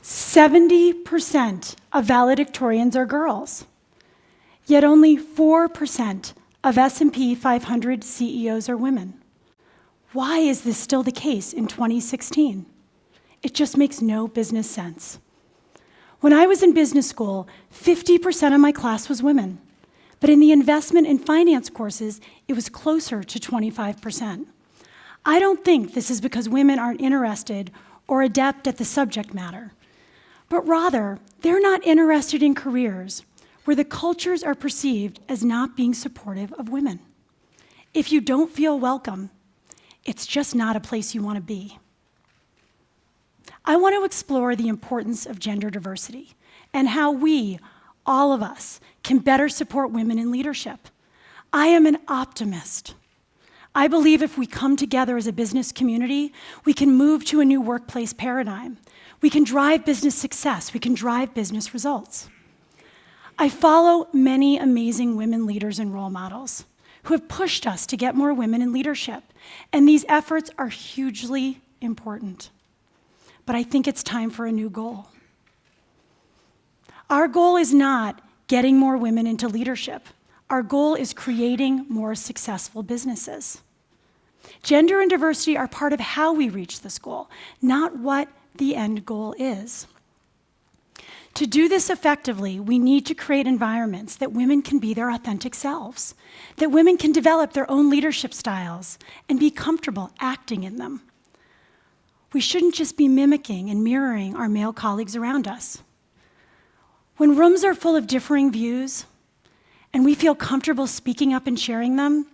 70% of valedictorians are girls, yet only 4% of S&P 500 CEOs are women. Why is this still the case in 2016? It just makes no business sense. When I was in business school, 50% of my class was women, but in the investment and finance courses, it was closer to 25%. I don't think this is because women aren't interested or adept at the subject matter, but rather, they're not interested in careers where the cultures are perceived as not being supportive of women. If you don't feel welcome, it's just not a place you want to be. I want to explore the importance of gender diversity and how we, all of us, can better support women in leadership. I am an optimist. I believe if we come together as a business community, we can move to a new workplace paradigm. We can drive business success. We can drive business results. I follow many amazing women leaders and role models who have pushed us to get more women in leadership, and these efforts are hugely important. But I think it's time for a new goal. Our goal is not getting more women into leadership. Our goal is creating more successful businesses. Gender and diversity are part of how we reach this goal, not what the end goal is. To do this effectively, we need to create environments that women can be their authentic selves, that women can develop their own leadership styles and be comfortable acting in them. We shouldn't just be mimicking and mirroring our male colleagues around us. When rooms are full of differing views and we feel comfortable speaking up and sharing them,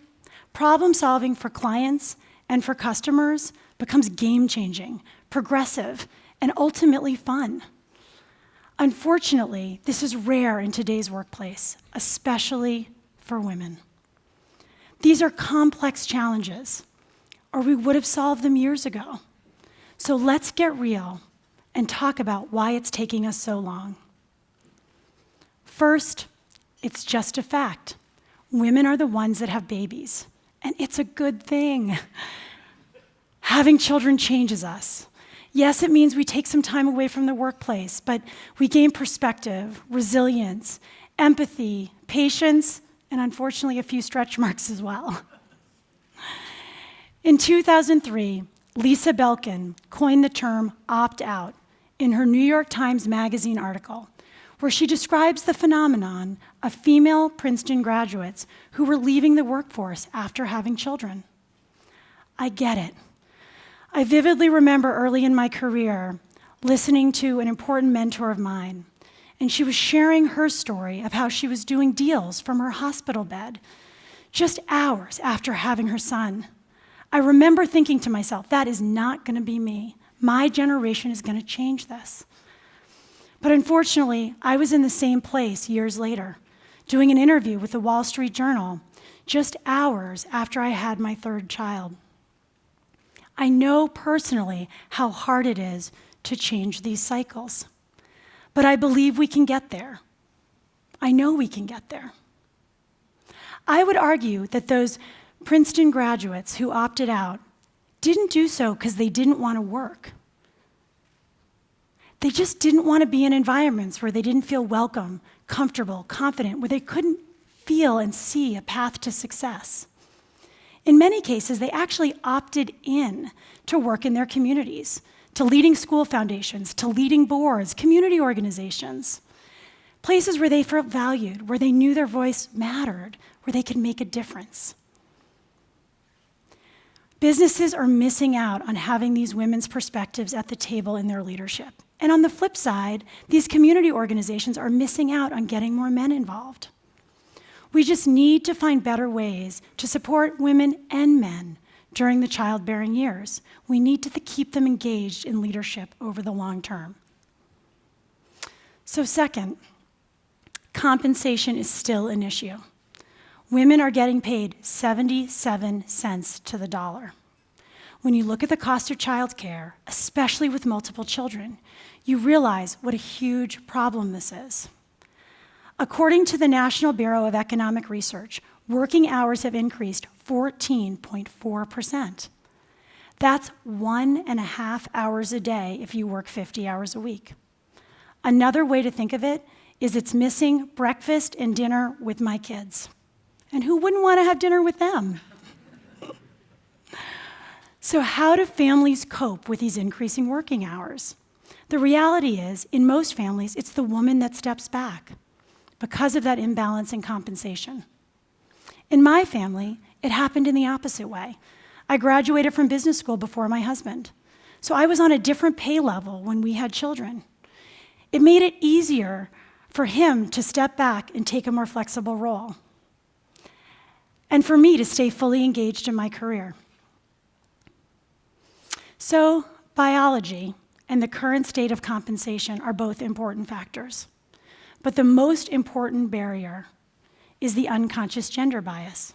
problem solving for clients and for customers becomes game-changing, progressive, and ultimately fun. Unfortunately, this is rare in today's workplace, especially for women. These are complex challenges, or we would have solved them years ago. So let's get real and talk about why it's taking us so long. First, it's just a fact. Women are the ones that have babies, and it's a good thing. Having children changes us. Yes, it means we take some time away from the workplace, but we gain perspective, resilience, empathy, patience, and unfortunately a few stretch marks as well. In 2003, Lisa Belkin coined the term opt-out in her New York Times Magazine article, where she describes the phenomenon of female Princeton graduates who were leaving the workforce after having children. I get it. I vividly remember early in my career listening to an important mentor of mine, and she was sharing her story of how she was doing deals from her hospital bed just hours after having her son. I remember thinking to myself, that is not going to be me. My generation is going to change this. But unfortunately, I was in the same place years later, doing an interview with the Wall Street Journal just hours after I had my third child. I know personally how hard it is to change these cycles, but I believe we can get there. I know we can get there. I would argue that those Princeton graduates who opted out didn't do so because they didn't want to work. They just didn't want to be in environments where they didn't feel welcome, comfortable, confident, where they couldn't feel and see a path to success. In many cases, they actually opted in to work in their communities, to leading school foundations, to leading boards, community organizations, places where they felt valued, where they knew their voice mattered, where they could make a difference. Businesses are missing out on having these women's perspectives at the table in their leadership. And on the flip side, these community organizations are missing out on getting more men involved. We just need to find better ways to support women and men during the childbearing years. We need to keep them engaged in leadership over the long term. So second, compensation is still an issue. Women are getting paid 77 cents to the dollar. When you look at the cost of childcare, especially with multiple children, you realize what a huge problem this is. According to the National Bureau of Economic Research, working hours have increased 14.4%. That's 1.5 hours a day if you work 50 hours a week. Another way to think of it is it's missing breakfast and dinner with my kids. And who wouldn't want to have dinner with them? So how do families cope with these increasing working hours? The reality is, in most families, it's the woman that steps back because of that imbalance in compensation. In my family, it happened in the opposite way. I graduated from business school before my husband, so I was on a different pay level when we had children. It made it easier for him to step back and take a more flexible role, and for me to stay fully engaged in my career. So, biology and the current state of compensation are both important factors. But the most important barrier is the unconscious gender bias.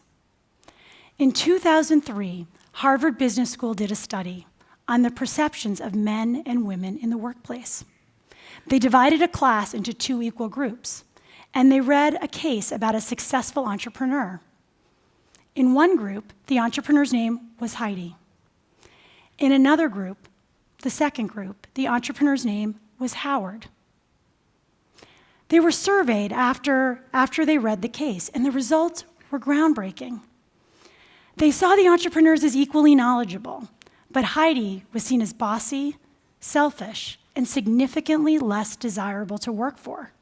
In 2003, Harvard Business School did a study on the perceptions of men and women in the workplace. They divided a class into 2 equal groups, and they read a case about a successful entrepreneur. In one group, the entrepreneur's name was Heidi. In another group, the second group, the entrepreneur's name was Howard. They were surveyed after they read the case, and the results were groundbreaking. They saw the entrepreneurs as equally knowledgeable, but Heidi was seen as bossy, selfish, and significantly less desirable to work for.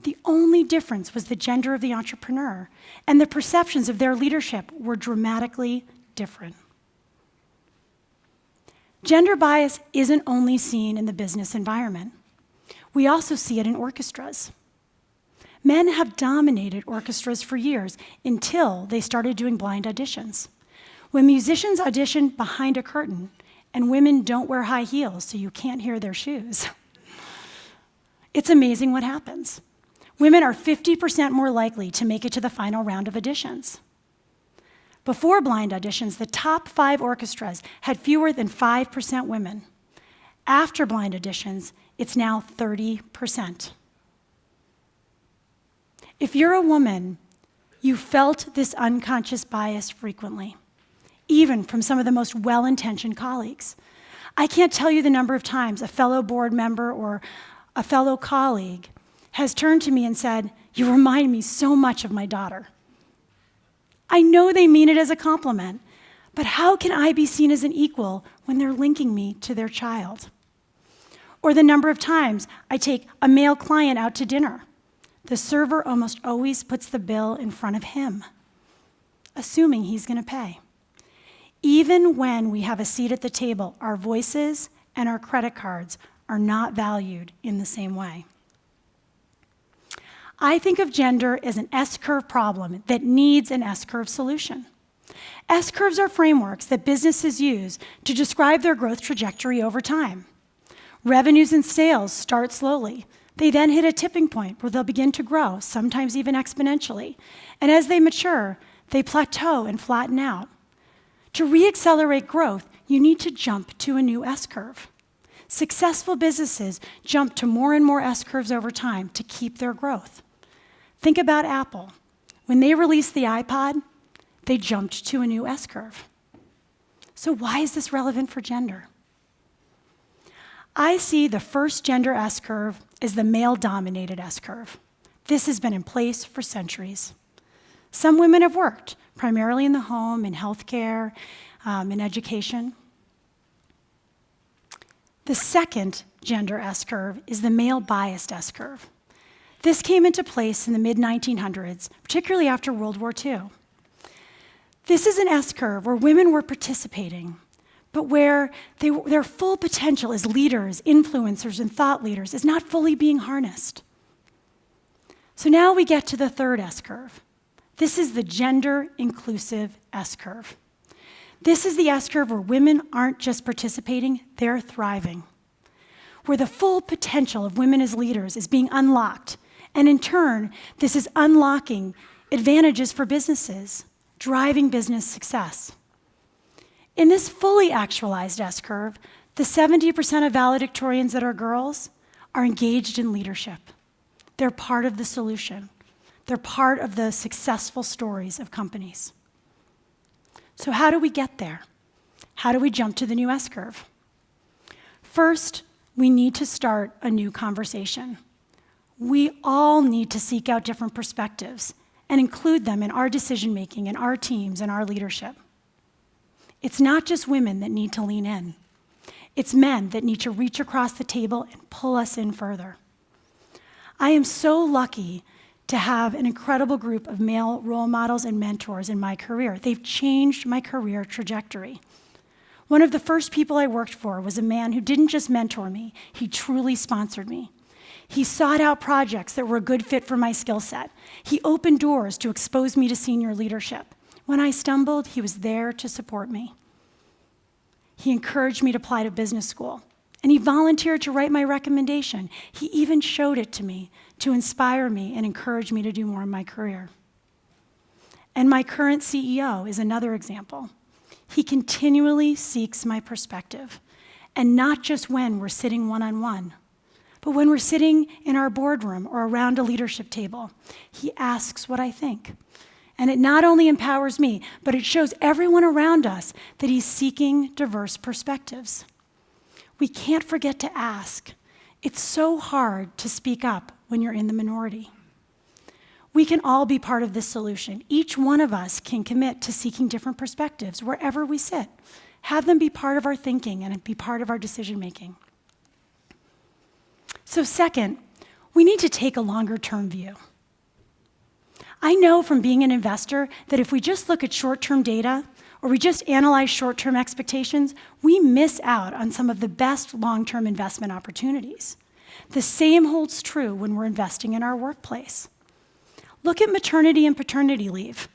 The only difference was the gender of the entrepreneur, and the perceptions of their leadership were dramatically different. Gender bias isn't only seen in the business environment. We also see it in orchestras. Men have dominated orchestras for years until they started doing blind auditions. When musicians audition behind a curtain, and women don't wear high heels so you can't hear their shoes, it's amazing what happens. Women are 50% more likely to make it to the final round of auditions. Before blind auditions, the top 5 orchestras had fewer than 5% women. After blind auditions, it's now 30%. If you're a woman, you felt this unconscious bias frequently, even from some of the most well-intentioned colleagues. I can't tell you the number of times a fellow board member or a fellow colleague has turned to me and said, "You remind me so much of my daughter." I know they mean it as a compliment, but how can I be seen as an equal when they're linking me to their child? Or the number of times I take a male client out to dinner. The server almost always puts the bill in front of him, assuming he's going to pay. Even when we have a seat at the table, our voices and our credit cards are not valued in the same way. I think of gender as an S-curve problem that needs an S-curve solution. S-curves are frameworks that businesses use to describe their growth trajectory over time. Revenues and sales start slowly. They then hit a tipping point where they'll begin to grow, sometimes even exponentially. And as they mature, they plateau and flatten out. To re-accelerate growth, you need to jump to a new S-curve. Successful businesses jump to more and more S-curves over time to keep their growth. Think about Apple. When they released the iPod, they jumped to a new S-curve. So why is this relevant for gender? I see the first gender S-curve as the male-dominated S-curve. This has been in place for centuries. Some women have worked, primarily in the home, in healthcare, in education. The second gender S-curve is the male-biased S-curve. This came into place in the mid-1900s, particularly after World War II. This is an S-curve where women were participating, but where their full potential as leaders, influencers, and thought leaders is not fully being harnessed. So now we get to the third S-curve. This is the gender-inclusive S-curve. This is the S-curve where women aren't just participating, they're thriving, where the full potential of women as leaders is being unlocked, and in turn, this is unlocking advantages for businesses, driving business success. In this fully actualized S-curve, the 70% of valedictorians that are girls are engaged in leadership. They're part of the solution. They're part of the successful stories of companies. So how do we get there? How do we jump to the new S-curve? First, we need to start a new conversation. We all need to seek out different perspectives and include them in our decision-making, in our teams, and our leadership. It's not just women that need to lean in. It's men that need to reach across the table and pull us in further. I am so lucky to have an incredible group of male role models and mentors in my career. They've changed my career trajectory. One of the first people I worked for was a man who didn't just mentor me, he truly sponsored me. He sought out projects that were a good fit for my skill set. He opened doors to expose me to senior leadership. When I stumbled, he was there to support me. He encouraged me to apply to business school, and he volunteered to write my recommendation. He even showed it to me to inspire me and encourage me to do more in my career. And my current CEO is another example. He continually seeks my perspective, and not just when we're sitting one-on-one, but when we're sitting in our boardroom or around a leadership table. He asks what I think. And it not only empowers me, but it shows everyone around us that he's seeking diverse perspectives. We can't forget to ask. It's so hard to speak up when you're in the minority. We can all be part of this solution. Each one of us can commit to seeking different perspectives wherever we sit. Have them be part of our thinking and be part of our decision-making. So second, we need to take a longer-term view. I know from being an investor that if we just look at short-term data or we just analyze short-term expectations, we miss out on some of the best long-term investment opportunities. The same holds true when we're investing in our workplace. Look at maternity and paternity leave.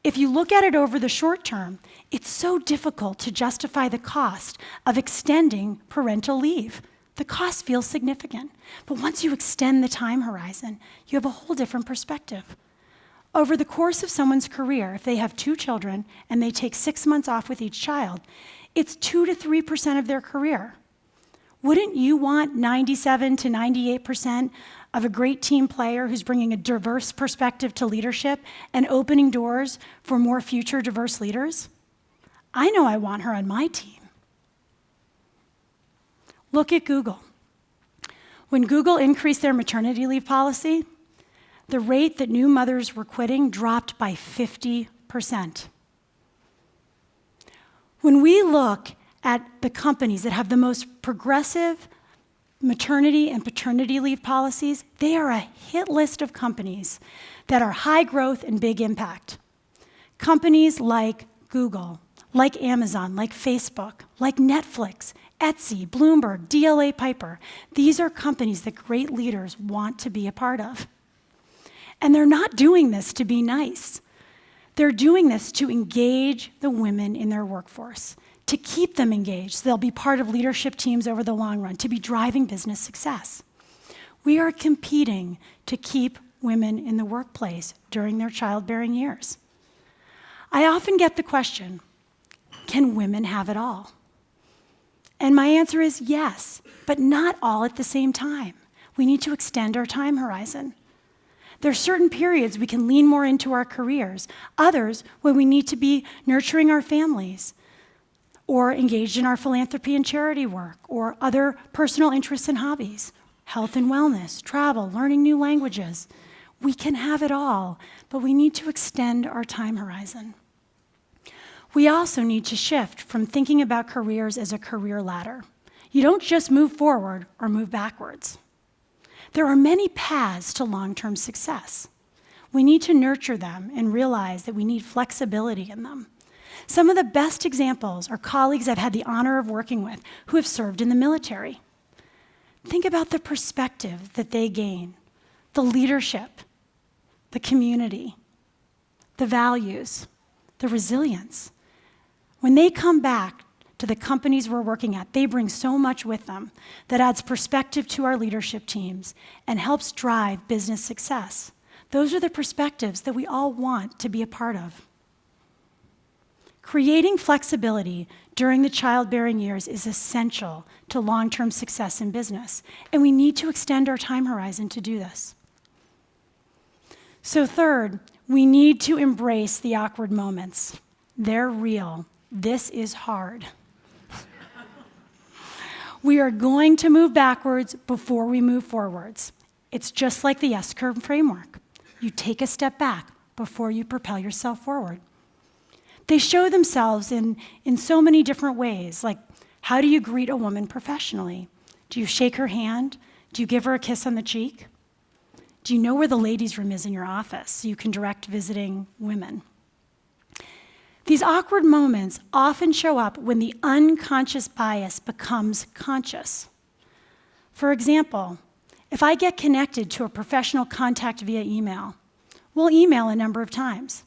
If you look at it over the short term, it's so difficult to justify the cost of extending parental leave. The cost feels significant. But once you extend the time horizon, you have a whole different perspective. Over the course of someone's career, if they have 2 children and they take 6 months off with each child, it's 2 to 3% of their career. Wouldn't you want 97 to 98% of a great team player who's bringing a diverse perspective to leadership and opening doors for more future diverse leaders? I know I want her on my team. Look at Google. When Google increased their maternity leave policy, the rate that new mothers were quitting dropped by 50%. When we look at the companies that have the most progressive maternity and paternity leave policies, they are a hit list of companies that are high growth and big impact. Companies like Google, like Amazon, like Facebook, like Netflix, Etsy, Bloomberg, DLA Piper. These are companies that great leaders want to be a part of. And they're not doing this to be nice. They're doing this to engage the women in their workforce, to keep them engaged so they'll be part of leadership teams over the long run, to be driving business success. We are competing to keep women in the workplace during their childbearing years. I often get the question, can women have it all? And my answer is yes, but not all at the same time. We need to extend our time horizon. There are certain periods we can lean more into our careers, others when we need to be nurturing our families or engaged in our philanthropy and charity work or other personal interests and hobbies, health and wellness, travel, learning new languages. We can have it all, but we need to extend our time horizon. We also need to shift from thinking about careers as a career ladder. You don't just move forward or move backwards. There are many paths to long-term success. We need to nurture them and realize that we need flexibility in them. Some of the best examples are colleagues I've had the honor of working with who have served in the military. Think about the perspective that they gain, the leadership, the community, the values, the resilience. When they come back to the companies we're working at, they bring so much with them that adds perspective to our leadership teams and helps drive business success. Those are the perspectives that we all want to be a part of. Creating flexibility during the childbearing years is essential to long-term success in business, and we need to extend our time horizon to do this. So third, we need to embrace the awkward moments. They're real. This is hard. We are going to move backwards before we move forwards. It's just like the S-curve framework. You take a step back before you propel yourself forward. They show themselves in so many different ways, like how do you greet a woman professionally? Do you shake her hand? Do you give her a kiss on the cheek? Do you know where the ladies' room is in your office so you can direct visiting women? These awkward moments often show up when the unconscious bias becomes conscious. For example, if I get connected to a professional contact via email, we'll email a number of times.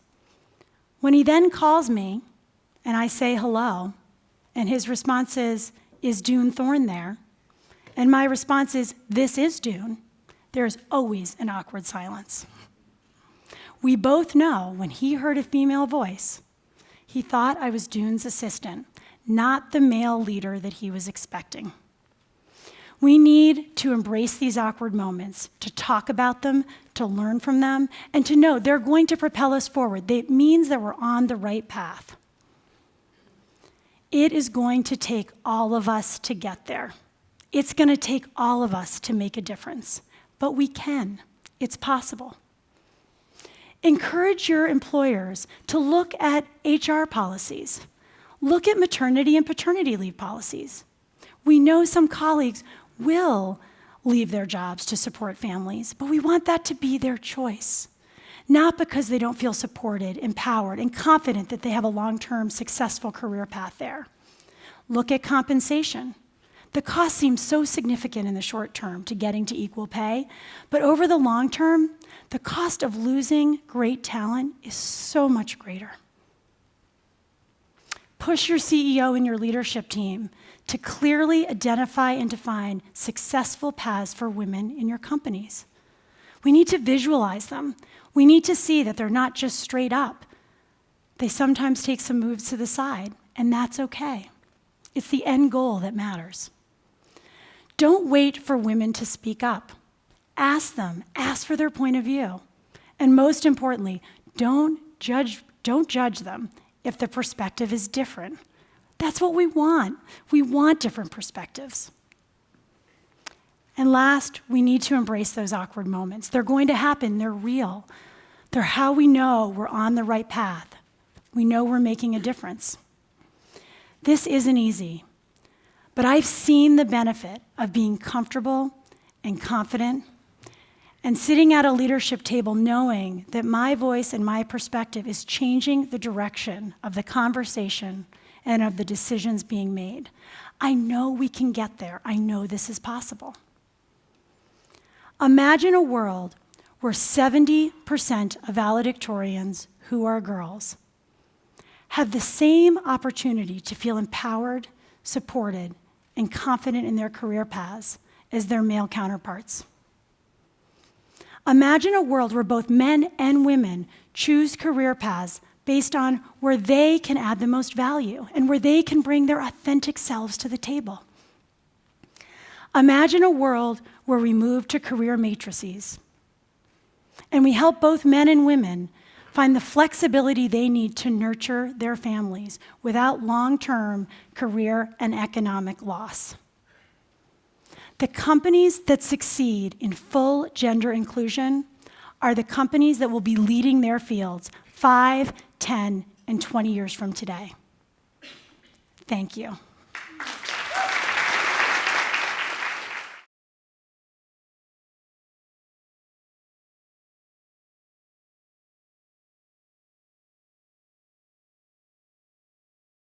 When he then calls me and I say hello, and his response is Dune Thorne there? And my response is, this is Dune. There's always an awkward silence. We both know when he heard a female voice, he thought I was Dune's assistant, not the male leader that he was expecting. We need to embrace these awkward moments, to talk about them, to learn from them, and to know they're going to propel us forward. It means that we're on the right path. It is going to take all of us to get there. It's going to take all of us to make a difference. But we can. It's possible. Encourage your employers to look at HR policies. Look at maternity and paternity leave policies. We know some colleagues will leave their jobs to support families, but we want that to be their choice. Not because they don't feel supported, empowered, and confident that they have a long-term successful career path there. Look at compensation. The cost seems so significant in the short term to getting to equal pay, but over the long term, the cost of losing great talent is so much greater. Push your CEO and your leadership team to clearly identify and define successful paths for women in your companies. We need to visualize them. We need to see that they're not just straight up. They sometimes take some moves to the side, and that's okay. It's the end goal that matters. Don't wait for women to speak up. Ask them, ask for their point of view. And most importantly, don't judge them if the perspective is different. That's what we want. We want different perspectives. And last, we need to embrace those awkward moments. They're going to happen, they're real. They're how we know we're on the right path. We know we're making a difference. This isn't easy, but I've seen the benefit of being comfortable and confident and sitting at a leadership table knowing that my voice and my perspective is changing the direction of the conversation and of the decisions being made. I know we can get there. I know this is possible. Imagine a world where 70% of valedictorians who are girls have the same opportunity to feel empowered, supported, and confident in their career paths as their male counterparts. Imagine a world where both men and women choose career paths based on where they can add the most value and where they can bring their authentic selves to the table. Imagine a world where we move to career matrices and we help both men and women find the flexibility they need to nurture their families without long-term career and economic loss. The companies that succeed in full gender inclusion are the companies that will be leading their fields 5, 10, and 20 years from today. Thank you.